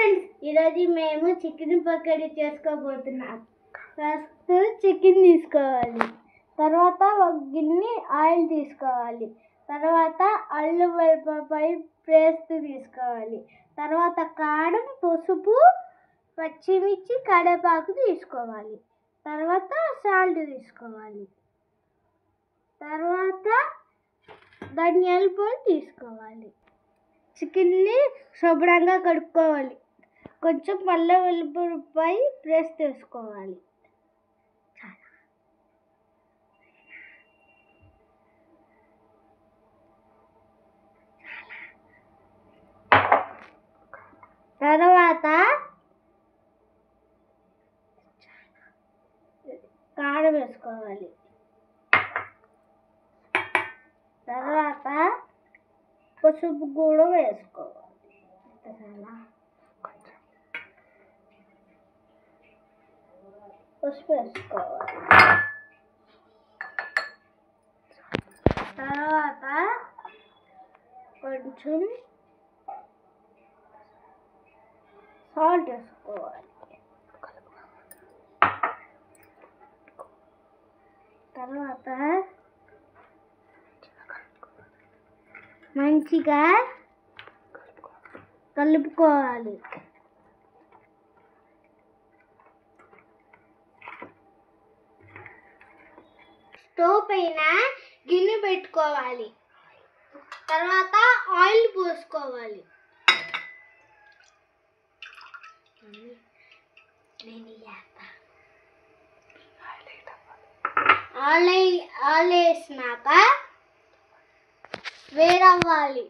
Friends, ఈరోజు మేము chicken pakodi చేసుకోబోతున్నాం. ఫస్ట్ చికెన్ తీసుకోవాలి, తర్వాత ఒక గిన్నె ఆయిల్ తీసుకోవాలి, తర్వాత అల్లం వెల్లుల్లి పేస్ట్ తీసుకోవాలి, తర్వాత కారం, పసుపు, పచ్చిమిర్చి, కరివేపాకు తీసుకోవాలి, తర్వాత సాల్ట్ తీసుకోవాలి, తర్వాత ధనియాల పొడి తీసుకోవాలి. చికెన్ని శుభ్రంగా కడుక్కోవాలి. కొంచెం అల్లం వెల్లుల్లి పేస్ట్ వేసుకోవాలి. తర్వాత కారం వేసుకోవాలి. తర్వాత పసుపు కూడా వేసుకోవాలి. పసుపు వేసుకోవాలి. తర్వాత కొంచెం సాల్ట్ వేసుకోవాలి. తర్వాత మంచిగా కలుపుకోవాలి. స్టవ్ పైన గిన్నె పెట్టుకోవాలి. తర్వాత ఆయిల్ పోసుకోవాలి. ఆయిల్ వేసినాక వేరవ్వాలి.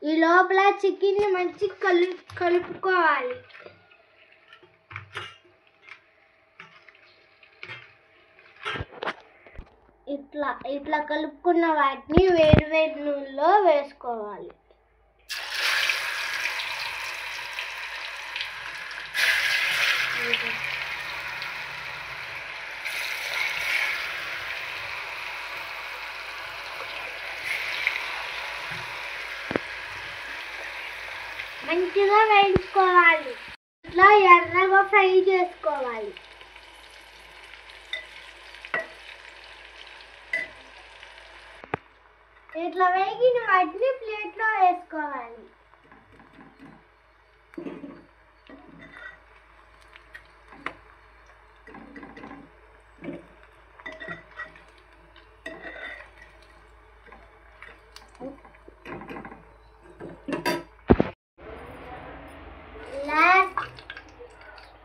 ఈ లోపల చికెన్ని మంచిగా కలుపుకోవాలి. ఇట్లా కలుపుకున్న వాటిని వేడి నూనెలో వేసుకోవాలి. మంచిగా వేయించుకోవాలి. ఇట్లా ఎర్రగా ఫ్రై చేసుకోవాలి. ఇట్లా వేగిన వాటిని ప్లేట్లో వేసుకోవాలి.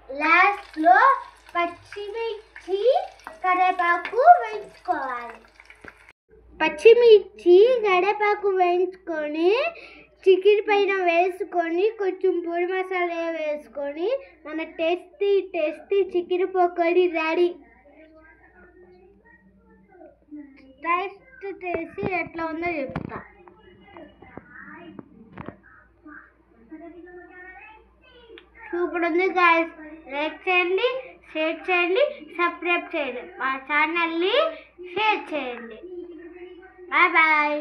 లాస్ట్లో పచ్చిమిర్చి, కరివేపాకు వేయించుకోవాలి. పచ్చిమిర్చి, కరివేపాకు వేయించుకొని చికెన్ పైన వేసుకొని కొంచెం పొడి మసాలా వేసుకొని మన tasty chicken pakodi ready. Taste చేసి ఎట్లా ఉందో చెప్తా. సూపర్ ఉంది గాయ్స్. లైక్ చేయండి, షేర్ చేయండి, సబ్స్క్రైబ్ చేయండి, మా ఛానల్ని షేర్ చేయండి. Bye bye.